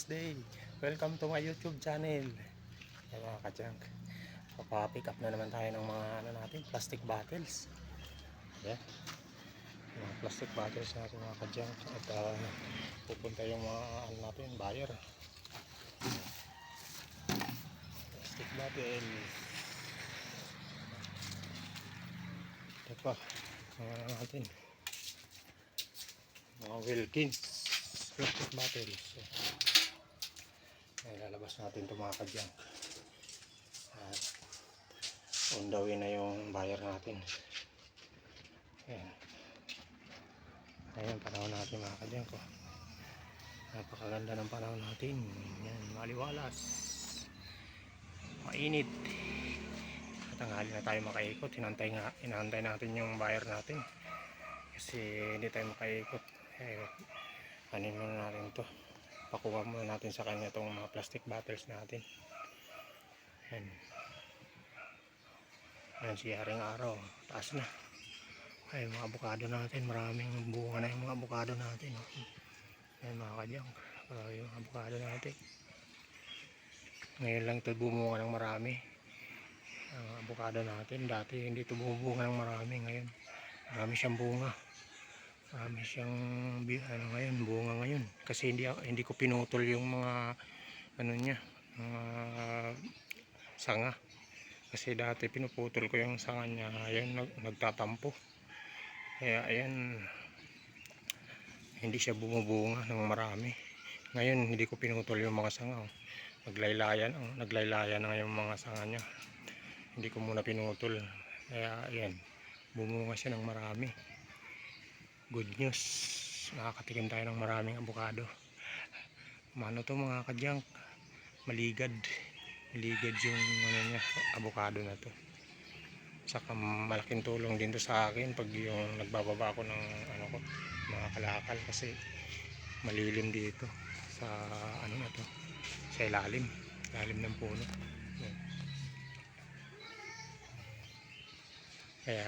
this day. Welcome to my YouTube channel. Ay mga ka-junk, papick up na naman tayo ng mga plastic bottles. Ayan, mga plastic bottles natin mga ka-junk. At pupunta yung mga buyer. Plastic bottles. Ito pa, natin mga Wilkins plastic bottles. Ay, lalabas natin ito mga ka-junk. On the way na yung buyer natin. Ayan. Ayan, panahon natin mga ka-junk. Napakaganda ng panahon natin. Ayan, maliwalas, mainit. Tanghali na tayo makaikot. Inantay natin yung buyer natin kasi hindi tayo makaikot. Anin muna natin to, pakuha muna natin sa kanya itong mga plastic bottles natin. Ayan si Haring Araw, taas na. Ay, mga avocado natin, maraming bunga na yung mga avocado natin. Ayan mga ka-junk, yung avocado natin ngayon lang ito bumunga ng marami. Ang avocado natin dati hindi ito bumumunga ng marami, ngayon marami siyang bunga. Marami siyang ngayon, bunga ngayon kasi hindi ko pinutol yung mga niya, mga sanga. Kasi dati pinuputol ko yung sanga niya, ayun nagtatampo. Kaya ayan, hindi siya bumubunga ng marami. Ngayon hindi ko pinutol yung mga sanga. Naglaylayan na yung mga sanga niya. Hindi ko muna pinutol. Kaya ayan, bumunga siya ng marami. Good news, nakakatikim tayo ng maraming avocado. Mano to mga ka-junk, maligad yung niya, avocado na to. Saka malaking tulong din to sa akin pag yung nagbababa ako ng mga kalakal, kasi malilim dito sa na to, sa ilalim ng puno. Kaya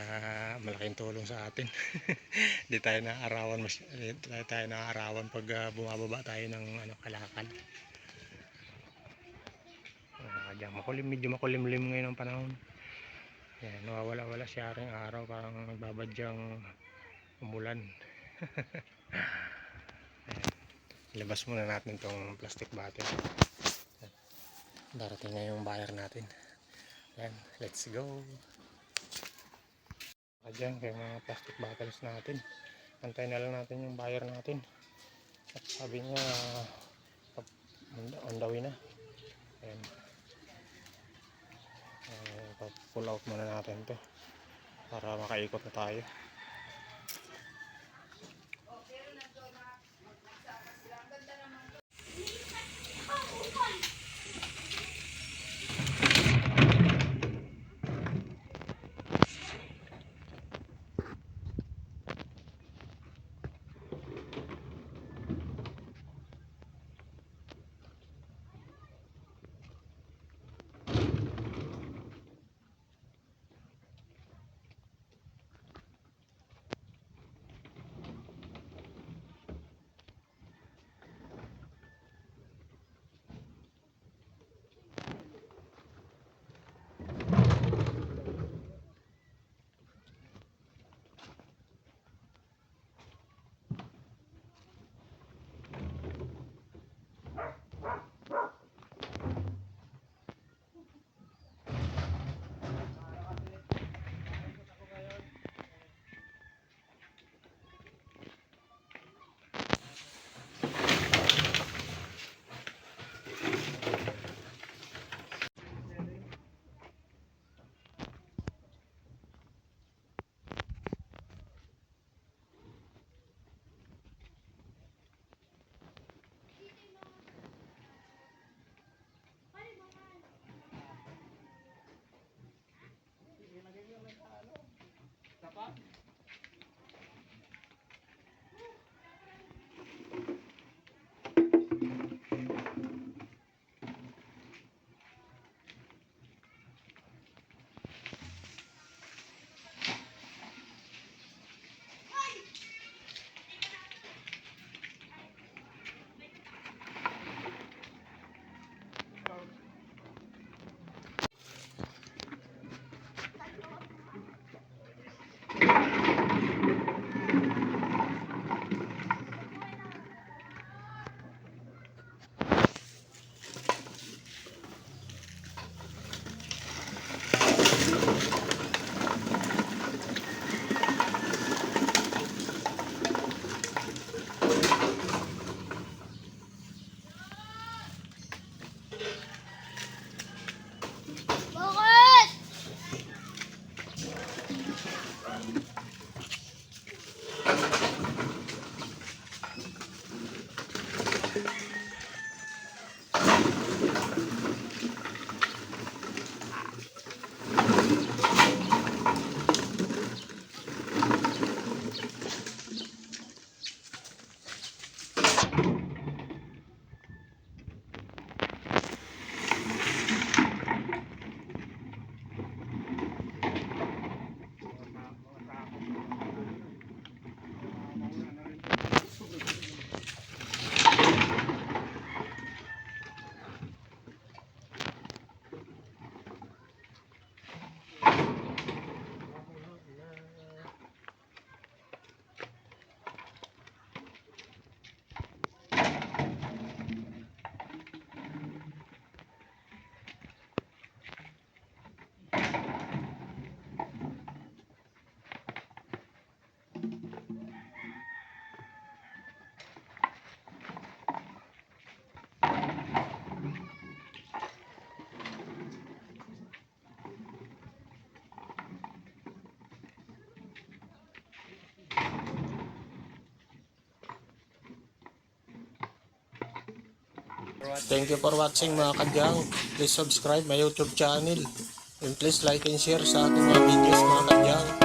malaking tulong sa atin. Hindi tayo naaarawan pag bumababa tayo ng kalakal. Medyo makulimlim ngayon ang panahon. Ayan, nawawala-wala si Haring Araw, parang nagbabadyang umulan. Ilabas muna natin tong plastic bottle. Darating na yung buyer natin. Ayan, let's go. Ayan, kaya mga plastic bottles natin, antay na lang natin yung buyer natin. At sabi niya on the way na. Ayan, pull out muna natin to para makaikot na tayo. Thank you for watching mga kadyang. Please subscribe my YouTube channel. And please like and share sa ating mga videos mga kadyang.